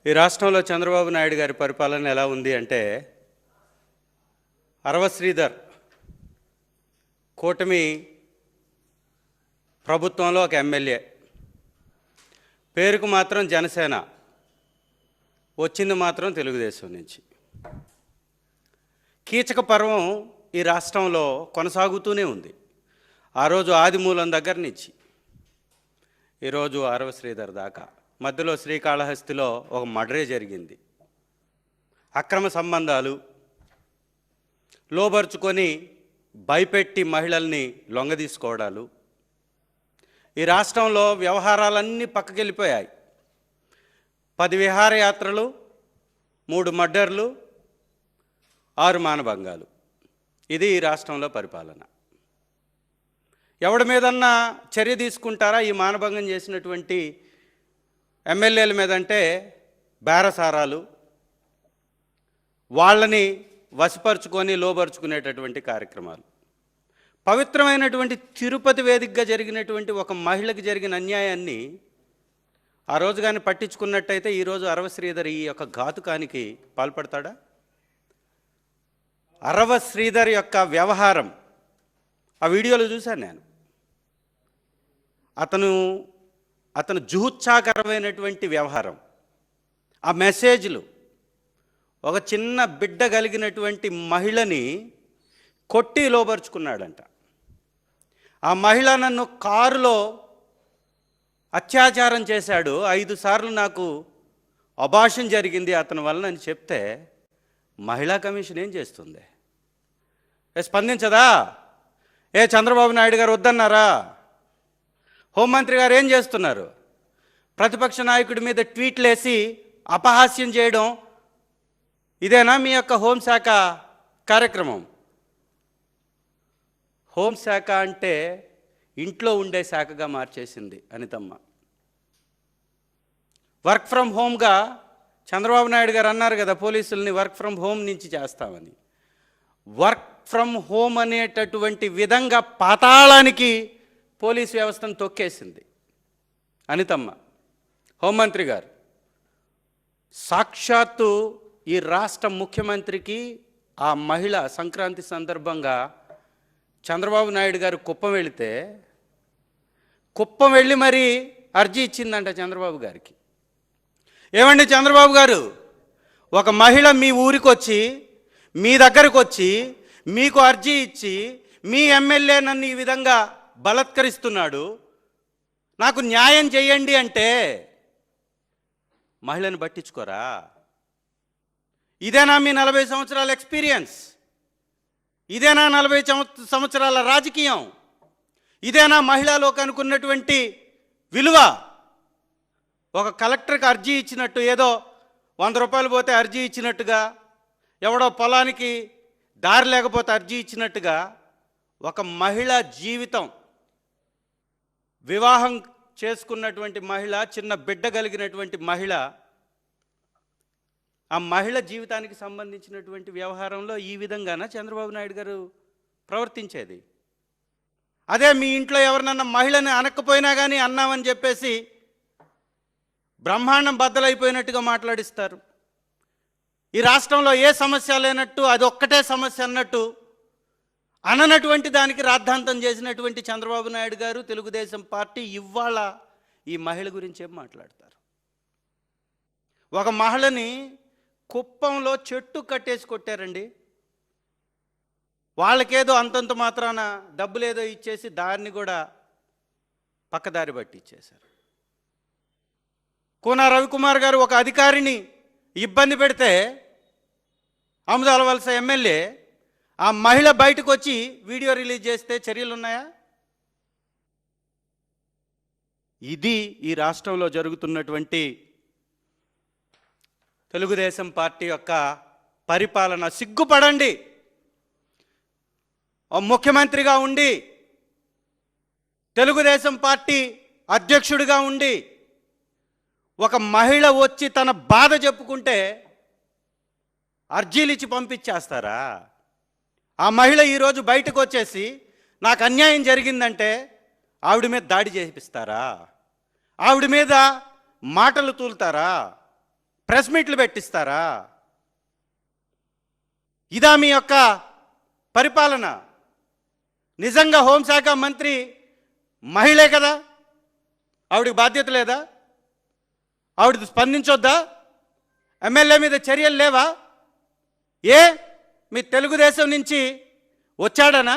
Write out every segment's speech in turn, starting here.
ఈ రాష్ట్రంలో చంద్రబాబు నాయుడు గారి పరిపాలన ఎలా ఉంది అంటే, అరవ శ్రీధర్ కూటమి ప్రభుత్వంలో ఒక ఎమ్మెల్యే, పేరుకు మాత్రం జనసేన, వచ్చింది మాత్రం తెలుగుదేశం నుంచి. కీచక పర్వం ఈ రాష్ట్రంలో కొనసాగుతూనే ఉంది. ఆ రోజు ఆదిమూలం దగ్గర నుంచి ఈరోజు అరవ శ్రీధర్ దాకా, మధ్యలో శ్రీకాళహస్తిలో ఒక మర్డరే జరిగింది. అక్రమ సంబంధాలు లోబరుచుకొని భయపెట్టి మహిళల్ని లొంగదీసుకోవడాలు, ఈ రాష్ట్రంలో వ్యవహారాలన్నీ పక్కకెళ్ళిపోయాయి. 10 విహారయాత్రలు, 3 మర్డర్లు, 6 మానభంగాలు. ఇది ఈ రాష్ట్రంలో పరిపాలన. ఎవడి మీదన్నా చర్య తీసుకుంటారా ఈ మానభంగం చేసినటువంటి ఎమ్మెల్యేల మీదంటే? బేరసారాలు, వాళ్ళని వశపరుచుకొని లోబరుచుకునేటటువంటి కార్యక్రమాలు. పవిత్రమైనటువంటి తిరుపతి వేదికగా జరిగినటువంటి ఒక మహిళకి జరిగిన అన్యాయాన్ని ఆ రోజు కానీ పట్టించుకున్నట్టయితే ఈరోజు అరవ శ్రీధర్ ఈ యొక్క ఘాతుకానికి పాల్పడతాడా? అరవ శ్రీధర్ యొక్క వ్యవహారం ఆ వీడియోలో చూశాను నేను. అతను జుహుత్సాకరమైనటువంటి వ్యవహారం, ఆ మెసేజ్లు, ఒక చిన్న బిడ్డ కలిగినటువంటి మహిళని కొట్టి లోబరుచుకున్నాడంట. ఆ మహిళ నన్ను కారులో అత్యాచారం చేశాడు, 5 సార్లు నాకు అబార్షన్ జరిగింది అతని వలన అని చెప్తే మహిళా కమిషన్ ఏం చేస్తుంది? స్పందించదా? చంద్రబాబు నాయుడు గారు వద్దన్నారా? హోంమంత్రి గారు ఏం చేస్తున్నారు? ప్రతిపక్ష నాయకుడి మీద ట్వీట్లు వేసి అపహాస్యం చేయడం, ఇదేనా మీ యొక్క హోంశాఖ కార్యక్రమం? హోంశాఖ అంటే ఇంట్లో ఉండే శాఖగా మార్చేసింది అనితమ్మ. వర్క్ ఫ్రమ్ హోమ్గా చంద్రబాబు నాయుడు గారు అన్నారు కదా, పోలీసుల్ని వర్క్ ఫ్రమ్ హోమ్ నుంచి చేస్తామని. వర్క్ ఫ్రమ్ హోమ్ అనేటటువంటి విధంగా పాతాళానికి పోలీస్ వ్యవస్థను తొక్కేసింది అనితమ్మ. హోంమంత్రి గారు సాక్షాత్తు ఈ రాష్ట్ర ముఖ్యమంత్రికి ఆ మహిళ సంక్రాంతి సందర్భంగా చంద్రబాబు నాయుడు గారు కుప్పం వెళ్ళి మరీ అర్జీ ఇచ్చిందంట చంద్రబాబు గారికి. ఏమండి చంద్రబాబు గారు, ఒక మహిళ మీ ఊరికి వచ్చి, మీ దగ్గరకు వచ్చి, మీకు అర్జీ ఇచ్చి, మీ ఎమ్మెల్యే నన్ను ఈ విధంగా బలత్కరిస్తున్నాడు, నాకు న్యాయం చేయండి అంటే మహిళను పట్టించుకోరా? ఇదేనా మీ 40 సంవత్సరాల ఎక్స్పీరియన్స్? ఇదేనా 40 సంవత్సరాల రాజకీయం? ఇదేనా మహిళా లోకానికి ఉన్నటువంటి విలువ? ఒక కలెక్టర్కి అర్జీ ఇచ్చినట్టు, ఏదో 100 రూపాయలు పోతే అర్జీ ఇచ్చినట్టుగా, ఎవడో పొలానికి దారి లేకపోతే అర్జీ ఇచ్చినట్టుగా, ఒక మహిళ జీవితం, వివాహం చేసుకున్నటువంటి మహిళ, చిన్న బిడ్డ కలిగినటువంటి మహిళ, ఆ మహిళ జీవితానికి సంబంధించినటువంటి వ్యవహారంలో ఈ విధంగానా చంద్రబాబు నాయుడు గారు ప్రవర్తించేది? అదే మీ ఇంట్లో ఎవరినన్నా మహిళని అనకపోయినా కానీ అన్నామని చెప్పేసి బ్రహ్మాండం బద్దలైపోయినట్టుగా మాట్లాడిస్తారు. ఈ రాష్ట్రంలో ఏ సమస్య లేనట్టు, అది ఒక్కటే సమస్య అన్నట్టు అననటువంటి దానికి రాద్ధాంతం చేసినటువంటి చంద్రబాబు నాయుడు గారు, తెలుగుదేశం పార్టీ ఇవాళ ఈ మహిళ గురించి ఏం మాట్లాడతారు? ఒక మహిళని కుప్పంలో చెట్టు కట్టేసి కొట్టారండి. వాళ్ళకేదో అంతంత మాత్రాన డబ్బులేదో ఇచ్చేసి దాన్ని కూడా పక్కదారి బట్టి ఇచ్చేశారు. కూన రవికుమార్ గారు ఒక అధికారిని ఇబ్బంది పెడితే ఆముదాల వలస ఎమ్మెల్యే, ఆ మహిళ బయటకు వచ్చి వీడియో రిలీజ్ చేస్తే చర్యలు ఉన్నాయా? ఇది ఈ రాష్ట్రంలో జరుగుతున్నటువంటి తెలుగుదేశం పార్టీ యొక్క పరిపాలన. సిగ్గుపడండి. ముఖ్యమంత్రిగా ఉండి, తెలుగుదేశం పార్టీ అధ్యక్షుడిగా ఉండి, ఒక మహిళ వచ్చి తన బాధ చెప్పుకుంటే అర్జీలు ఇచ్చి పంపించేస్తారా? ఆ మహిళ ఈరోజు బయటకు వచ్చేసి నాకు అన్యాయం జరిగిందంటే ఆవిడ మీద దాడి చేపిస్తారా? ఆవిడ మీద మాటలు తూలుతారా? ప్రెస్ మీట్లు పెట్టిస్తారా? ఇదా మీ యొక్క పరిపాలన? నిజంగా హోంశాఖ మంత్రి మహిళే కదా, ఆవిడికి బాధ్యత లేదా? ఆవిడ స్పందించొద్దా? ఎమ్మెల్యే మీద చర్యలు లేవా? ఏ మీ తెలుగుదేశం నుంచి వచ్చాడనా?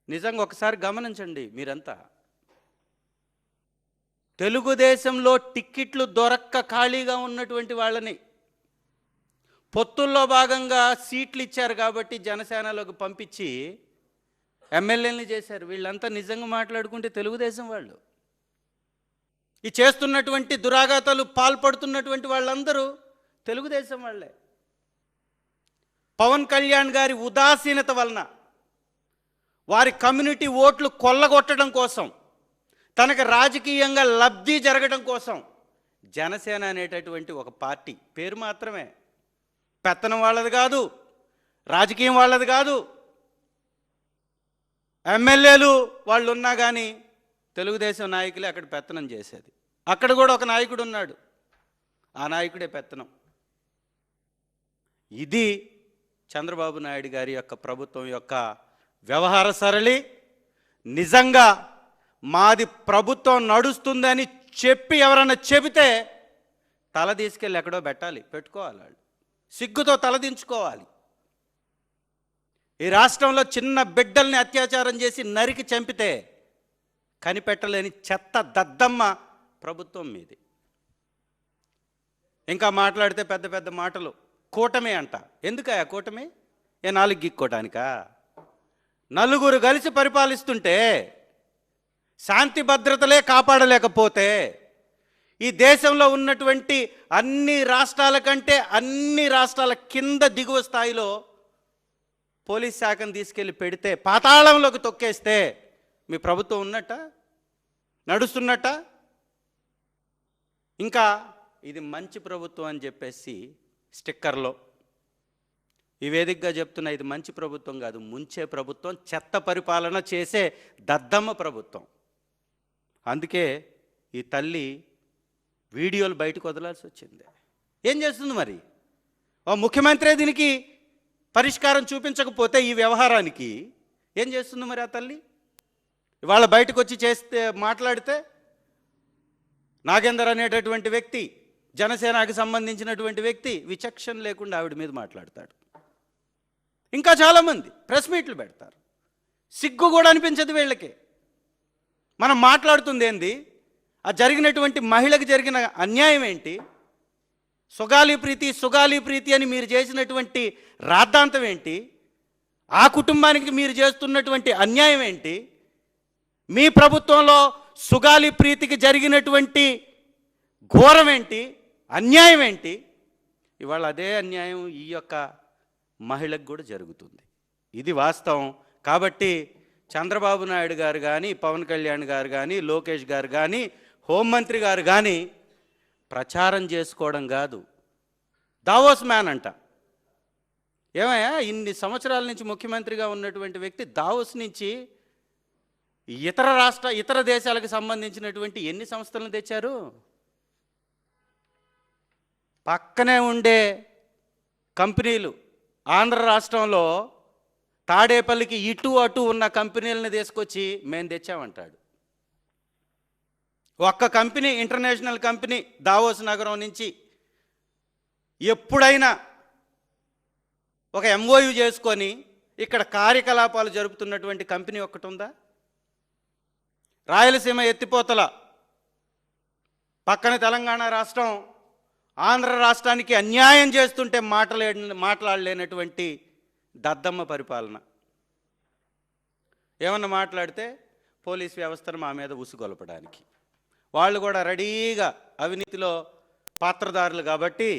నిజంగా ఒకసారి గమనించండి మీరంతా. తెలుగుదేశంలో టిక్కెట్లు దొరక్క ఖాళీగా ఉన్నటువంటి వాళ్ళని పొత్తుల్లో భాగంగా సీట్లు ఇచ్చారు కాబట్టి జనసేనలోకి పంపించి ఎమ్మెల్యేలని చేశారు. వీళ్ళంతా నిజంగా మాట్లాడుకుంటే తెలుగుదేశం వాళ్ళు. ఈ చేస్తున్నటువంటి దురాఘాతాలు పాల్పడుతున్నటువంటి వాళ్ళందరూ తెలుగుదేశం వాళ్ళే. పవన్ కళ్యాణ్ గారి ఉదాసీనత వలన, వారి కమ్యూనిటీ ఓట్లు కొల్లగొట్టడం కోసం, తనకు రాజకీయంగా లబ్ధి జరగడం కోసం జనసేన అనేటటువంటి ఒక పార్టీ పేరు మాత్రమే, పెత్తనం వాళ్ళది కాదు, రాజకీయం వాళ్ళది కాదు. ఎమ్మెల్యేలు వాళ్ళు ఉన్నా కానీ తెలుగుదేశం నాయకులే అక్కడ పెత్తనం చేసేది. అక్కడ కూడా ఒక నాయకుడు ఉన్నాడు, ఆ నాయకుడే పెత్తనం. ఇది చంద్రబాబు నాయుడు గారి యొక్క ప్రభుత్వం యొక్క వ్యవహార సరళి. నిజంగా మాది ప్రభుత్వం నడుస్తుందని చెప్పి ఎవరన్నా చెబితే తల తీసుకెళ్ళి ఎక్కడో పెట్టాలి, పెట్టుకోవాలి. వాళ్ళు సిగ్గుతో తలదించుకోవాలి. ఈ రాష్ట్రంలో చిన్న బిడ్డల్ని అత్యాచారం చేసి నరికి చంపితే కనిపెట్టలేని చెత్త దద్దమ్మ ప్రభుత్వం మీది. ఇంకా మాట్లాడితే పెద్ద పెద్ద మాటలు. కూటమి అంట. ఎందుకయ్యా కూటమి? ఏ నాలుగు గిక్కోటానికా? నలుగురు కలిసి పరిపాలిస్తుంటే, శాంతి భద్రతలే కాపాడలేకపోతే, ఈ దేశంలో ఉన్నటువంటి అన్ని రాష్ట్రాల కంటే అన్ని రాష్ట్రాల కింద దిగువ స్థాయిలో పోలీస్ శాఖను తీసుకెళ్ళి పెడితే, పాతాళంలోకి తొక్కేస్తే మీ ప్రభుత్వం ఉన్నట్ట, నడుస్తున్నట్ట? ఇంకా ఇది మంచి ప్రభుత్వం అని చెప్పేసి స్టిక్కర్లో ఈ వేదికగా చెప్తున్నా, ఇది మంచి ప్రభుత్వం కాదు, ముంచే ప్రభుత్వం, చెత్త పరిపాలన చేసే దద్దమ్మ ప్రభుత్వం. అందుకే ఈ తల్లి వీడియోలు బయటకు వదలాల్సి వచ్చింది. ఏం చేస్తుంది మరి? ఓ ముఖ్యమంత్రి దీనికి పరిష్కారం చూపించకపోతే ఈ వ్యవహారానికి ఏం చేస్తుంది మరి ఆ తల్లి? ఇవాళ బయటకు వచ్చి చేస్తే మాట్లాడితే నాగేందర్ అనేటటువంటి వ్యక్తి, జనసేనకు సంబంధించినటువంటి వ్యక్తి, విచక్షణ లేకుండా ఆవిడ మీద మాట్లాడతాడు. ఇంకా చాలామంది ప్రెస్ మీట్లు పెడతారు. సిగ్గు కూడా అనిపించదు వీళ్ళకి. మనం మాట్లాడుతుంది ఏంది? ఆ జరిగినటువంటి మహిళకు జరిగిన అన్యాయం ఏంటి? సుగాలి ప్రీతి అని మీరు చేసినటువంటి రాద్ధాంతం ఏంటి? ఆ కుటుంబానికి మీరు చేస్తున్నటువంటి అన్యాయం ఏంటి? మీ ప్రభుత్వంలో సుగాలి ప్రీతికి జరిగినటువంటి ఘోరం ఏంటి? అన్యాయం ఏంటి? ఇవాళ అదే అన్యాయం ఈ యొక్క మహిళకు కూడా జరుగుతుంది. ఇది వాస్తవం. కాబట్టి చంద్రబాబు నాయుడు గారు కానీ, పవన్ కళ్యాణ్ గారు కానీ, లోకేష్ గారు కానీ, హోంమంత్రి గారు కానీ ప్రచారం చేసుకోవడం కాదు, దావోస్ మ్యాన్ అంట. ఏమయ్యా, ఇన్ని సంవత్సరాల నుంచి ముఖ్యమంత్రిగా ఉన్నటువంటి వ్యక్తి దావోస్ నుంచి ఇతర దేశాలకు సంబంధించినటువంటి ఎన్ని సంస్థలను తెచ్చారు? పక్కనే ఉండే కంపెనీలు, ఆంధ్ర రాష్ట్రంలో తాడేపల్లికి ఇటు అటు ఉన్న కంపెనీలను తీసుకొచ్చి మేము తెచ్చామంటాడు. ఒక్క కంపెనీ, ఇంటర్నేషనల్ కంపెనీ దావోస్ నగరం నుంచి ఎప్పుడైనా ఒక ఎంఓయూ చేసుకొని ఇక్కడ కార్యకలాపాలు జరుపుతున్నటువంటి కంపెనీ ఒక్కటి ఉందా? రాయలసీమ ఎత్తిపోతల పక్కన తెలంగాణ రాష్ట్రం ఆంధ్ర రాష్ట్రానికి అన్యాయం చేస్తుంటే మాట్లాడలేనటువంటి దద్దమ్మ పరిపాలన. ఏమన్నా మాట్లాడితే పోలీస్ వ్యవస్థను మా మీద ఉసుగొలపడానికి. వాళ్ళు కూడా రెడీగా అవినీతిలో పాత్రదారులు కాబట్టి,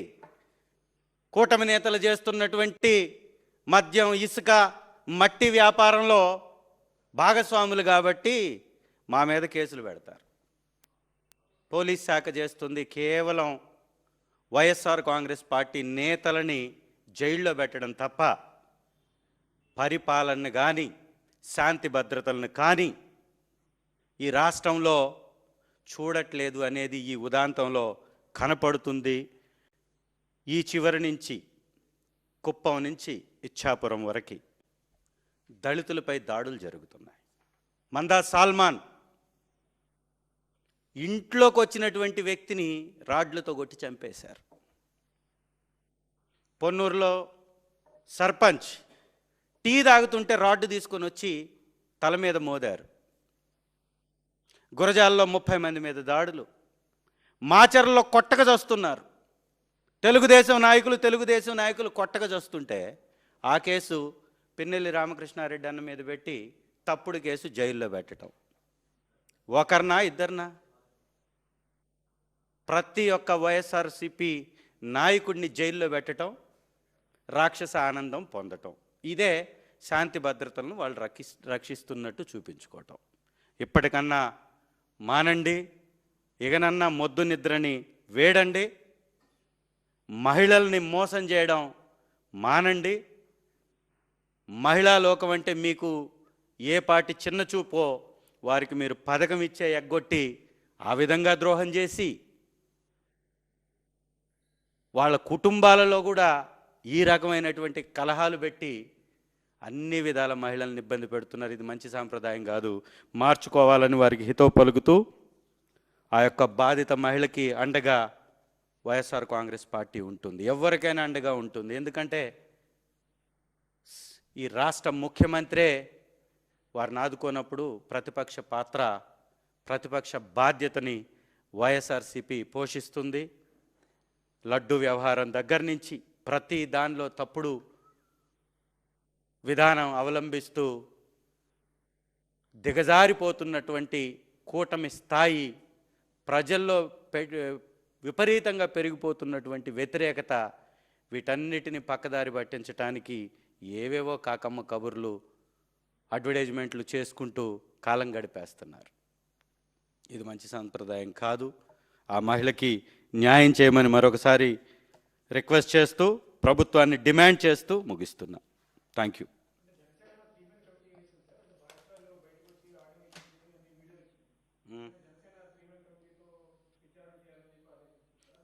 కూటమి నేతలు చేస్తున్నటువంటి మద్యం, ఇసుక, మట్టి వ్యాపారంలో భాగస్వాములు కాబట్టి మా మీద కేసులు పెడతారు. పోలీస్ శాఖ చేస్తుంది కేవలం వైఎస్ఆర్ కాంగ్రెస్ పార్టీ నేతలని జైల్లో పెట్టడం తప్ప పరిపాలన కానీ, శాంతి భద్రతలను కానీ ఈ రాష్ట్రంలో చూడట్లేదు అనేది ఈ ఉదాంతంలో కనపడుతుంది. ఈ చివరి నుంచి కుప్పం నుంచి ఇచ్ఛాపురం వరకు దళితులపై దాడులు జరుగుతున్నాయి. మందా సాల్మాన్ ఇంట్లోకి వచ్చినటువంటి వ్యక్తిని రాడ్లతో కొట్టి చంపేశారు. పొన్నూరులో సర్పంచ్ టీ తాగుతుంటే రాడ్డు తీసుకొని వచ్చి తల మీద మోదారు. గురజాల్లో 30 మంది మీద దాడులు. మాచర్లలో కొట్టక చస్తున్నారు. తెలుగుదేశం నాయకులు కొట్టక చస్తుంటే ఆ కేసు పిన్నెల్లి రామకృష్ణారెడ్డి అన్న మీద పెట్టి తప్పుడు కేసు జైల్లో పెట్టడం. ఒకరినా ఇద్దరినా? ప్రతి ఒక్క వైఎస్ఆర్సీపీ నాయకుడిని జైల్లో పెట్టడం, రాక్షస ఆనందం పొందటం, ఇదే శాంతి భద్రతలను వాళ్ళు రక్షిస్తున్నట్టు చూపించుకోవటం. ఇప్పటికన్నా మానండి, ఇకనన్నా మొద్దు నిద్రని వేడండి, మహిళల్ని మోసం చేయడం మానండి. మహిళా లోకం అంటే మీకు ఏ పాటి చిన్న చూపో వారికి మీరు పథకం ఇచ్చే ఎగ్గొట్టి ఆ విధంగా ద్రోహం చేసి వాళ్ళ కుటుంబాలలో కూడా ఈ రకమైనటువంటి కలహాలు పెట్టి అన్ని విధాల మహిళల్ని ఇబ్బంది పెడుతున్నారు. ఇది మంచి సాంప్రదాయం కాదు, మార్చుకోవాలని వారికి హితవు పలుకుతూ ఆ యొక్క బాధిత మహిళకి అండగా వైఎస్ఆర్ కాంగ్రెస్ పార్టీ ఉంటుంది, ఎవరికైనా అండగా ఉంటుంది. ఎందుకంటే ఈ రాష్ట్ర ముఖ్యమంత్రే వారిని ఆదుకోనప్పుడు ప్రతిపక్ష పాత్ర, ప్రతిపక్ష బాధ్యతని వైఎస్ఆర్సీపీ పోషిస్తుంది. లడ్డు వ్యవహారం దగ్గర నుంచి ప్రతి దానిలో తప్పుడు విధానం అవలంబిస్తూ దిగజారిపోతున్నటువంటి కూటమి స్థాయి, ప్రజల్లో విపరీతంగా పెరిగిపోతున్నటువంటి వ్యతిరేకత, వీటన్నిటిని పక్కదారి పట్టించడానికి ఏవేవో కాకమ్మ కబుర్లు, అడ్వర్టైజ్మెంట్లు చేసుకుంటూ కాలం గడిపేస్తున్నారు. ఇది మంచి సంప్రదాయం కాదు. ఆ మహిళకి న్యాయం చేయమని మరొకసారి రిక్వెస్ట్ చేస్తూ, ప్రభుత్వాన్ని డిమాండ్ చేస్తూ ముగిస్తున్నా. Thank you.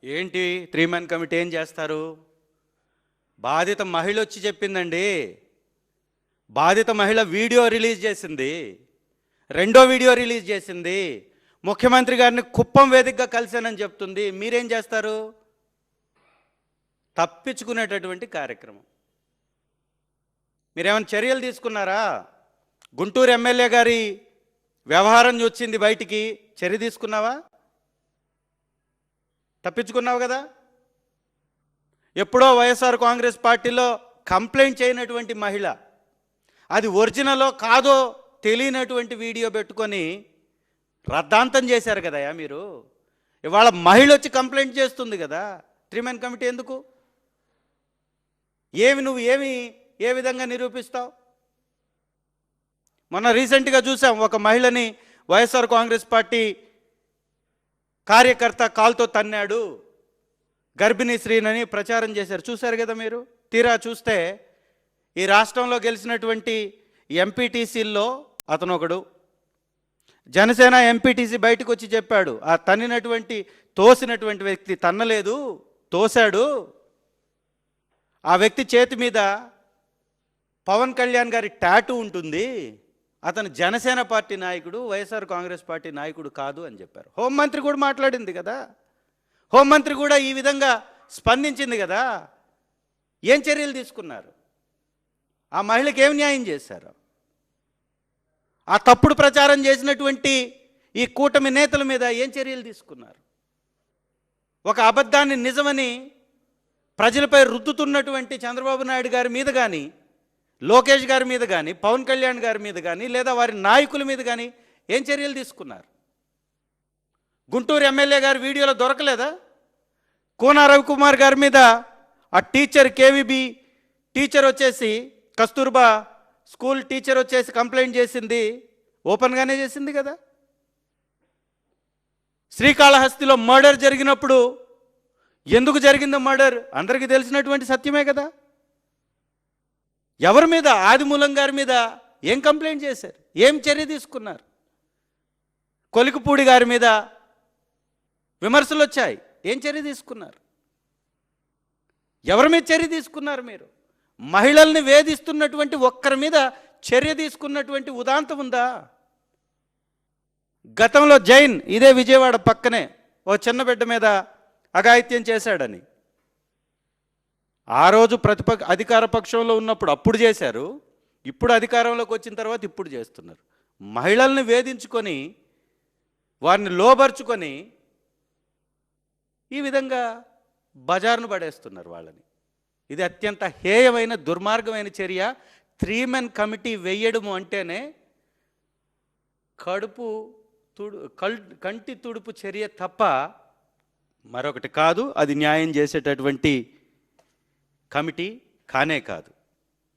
ఏంటి 3 మెన్ కమిటీ ఏం చేస్తారు? బాధిత మహిళ వచ్చి చెప్పిందండి. బాధిత మహిళ వీడియో రిలీజ్ చేసింది, రెండో వీడియో రిలీజ్ చేసింది, ముఖ్యమంత్రి గారిని కుప్పం వేదికగా కలిశానని చెప్తుంది. మీరేం చేస్తారు? తప్పించుకునేటటువంటి కార్యక్రమం. మీరేమైనా చర్యలు తీసుకున్నారా? గుంటూరు ఎమ్మెల్యే గారి వ్యవహారం వచ్చింది బయటికి, చర్య తీసుకున్నావా? తప్పించుకున్నావు కదా. ఎప్పుడో వైఎస్ఆర్ కాంగ్రెస్ పార్టీలో కంప్లైంట్ చేయనటువంటి మహిళ, అది ఒరిజినలో కాదో తెలియనటువంటి వీడియో పెట్టుకొని రద్దాంతం చేశారు కదయా మీరు. ఇవాళ మహిళ వచ్చి కంప్లైంట్ చేస్తుంది కదా. 3 మెన్ కమిటీ ఎందుకు? నువ్వు ఏ విధంగా నిరూపిస్తావు? మొన్న రీసెంట్గా చూసాం, ఒక మహిళని వైఎస్ఆర్ కాంగ్రెస్ పార్టీ కార్యకర్త కాల్తో తన్నాడు, గర్భిణీ స్త్రీనని ప్రచారం చేశారు. చూశారు కదా మీరు. తీరా చూస్తే ఈ రాష్ట్రంలో గెలిచినటువంటి ఎంపీటీసీల్లో అతను ఒకడు, జనసేన ఎంపీటీసీ బయటకు వచ్చి చెప్పాడు, ఆ తన్నినటువంటి తోసినటువంటి వ్యక్తి తన్నలేదు, తోశాడు. ఆ వ్యక్తి చేతి మీద పవన్ కళ్యాణ్ గారి టాటూ ఉంటుంది, అతను జనసేన పార్టీ నాయకుడు, వైఎస్ఆర్ కాంగ్రెస్ పార్టీ నాయకుడు కాదు అని చెప్పారు. హోంమంత్రి కూడా మాట్లాడింది కదా. హోంమంత్రి కూడా ఈ విధంగా స్పందించింది కదా. ఏం చర్యలు తీసుకున్నారు? ఆ మహిళకి ఏం న్యాయం చేశారు? ఆ తప్పుడు ప్రచారం చేసినటువంటి ఈ కూటమి నేతల మీద ఏం చర్యలు తీసుకున్నారు? ఒక అబద్ధాన్ని నిజమని ప్రజలపై రుద్దుతున్నటువంటి చంద్రబాబు నాయుడు గారి మీద కానీ, లోకేష్ గారి మీద కానీ, పవన్ కళ్యాణ్ గారి మీద కానీ, లేదా వారి నాయకుల మీద కానీ ఏం చర్యలు తీసుకున్నారు? గుంటూరు ఎమ్మెల్యే గారి వీడియోలో దొరకలేదా? కోన రవికుమార్ గారి మీద ఆ టీచర్, కేవీబీ టీచర్ వచ్చేసి, కస్తూర్బా స్కూల్ టీచర్ వచ్చేసి కంప్లైంట్ చేసింది, ఓపెన్గానే చేసింది కదా. శ్రీకాళహస్తిలో మర్డర్ జరిగినప్పుడు ఎందుకు జరిగిందో మర్డర్ అందరికీ తెలిసినటువంటి సత్యమే కదా. ఎవరి మీద? ఆదిమూలం గారి మీద ఏం కంప్లైంట్ చేశారు? ఏం చర్య తీసుకున్నారు? కొలికపూడి గారి మీద విమర్శలు వచ్చాయి, ఏం చర్య తీసుకున్నారు? ఎవరి మీద చర్య తీసుకున్నారు మీరు? మహిళల్ని వేధిస్తున్నటువంటి ఒక్కరి మీద చర్య తీసుకున్నటువంటి ఉదాంతం ఉందా? గతంలో జైన్ ఇదే విజయవాడ పక్కనే ఓ చిన్న బిడ్డ మీద అఘాయిత్యం చేశాడని ఆ రోజు అధికార పక్షంలో ఉన్నప్పుడు అప్పుడు చేశారు, ఇప్పుడు అధికారంలోకి వచ్చిన తర్వాత ఇప్పుడు చేస్తున్నారు. మహిళల్ని వేధించుకొని వారిని లోబర్చుకొని ఈ విధంగా బజారును పడేస్తున్నారు వాళ్ళని. ఇది అత్యంత హేయమైన దుర్మార్గమైన చర్య. 3 మెన్ కమిటీ వేయడము అంటేనే కంటి తుడుపు చర్య తప్ప మరొకటి కాదు. అది న్యాయం చేసేటటువంటి కమిటీ కానే కాదు.